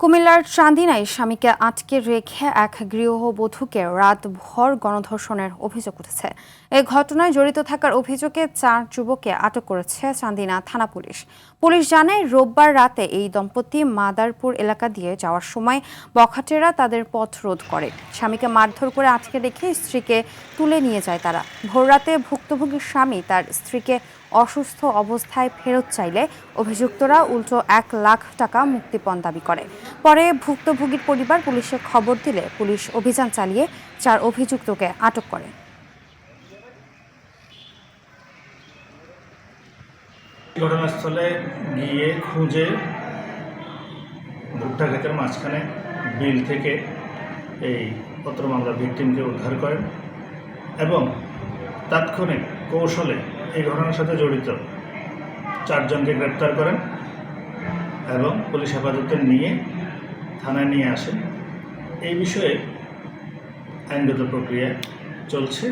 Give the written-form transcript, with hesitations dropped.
কুমিল্লার চান্দিনায় স্বামীকে আটকে রেখে এক গৃহবধূকে রাতভর গণধর্ষণের অভিযোগ উঠেছে। এই ঘটনায় জড়িত থাকার অভিযোগে 4 যুবককে আটক করেছে চান্দিনা থানা পুলিশ। পুলিশ জানায়, রোববার রাতে এই দম্পতি মাদারপুর এলাকা দিয়ে যাওয়ার সময় বখাটেরা তাদের পথ রোধ করে। স্বামীকে মারধর করে আটকে রেখে স্ত্রীকে তুলে নিয়ে যায় তারা। ভোররাতে ভুক্তভোগীর স্বামী তার স্ত্রীকে অসুস্থ অবস্থায় ফেরত চাইলে অভিযুক্তরা উল্টো 1 লাখ টাকা মুক্তিপণ দাবি করে। পরে ভুক্তভোগীর পরিবার পুলিশে খবর দিলে পুলিশ অভিযান চালিয়ে 4 অভিযুক্তকে আটক করে। ঘটনাস্থলে গিয়ে খুঁজে ভুট্টা ক্ষেতের মাঝখানে বিল থেকে এই পত্র মামলা ভিকটিমকে উদ্ধার করেন এবং তাৎক্ষণিক কৌশলে এই ঘটনার সাথে জড়িত 4 জনকে গ্রেপ্তার করেন এবং পুলিশ হেফাজতে নিয়ে থানায় নিয়ে আসেন। এই বিষয়ে আইনগত প্রক্রিয়া চলছে।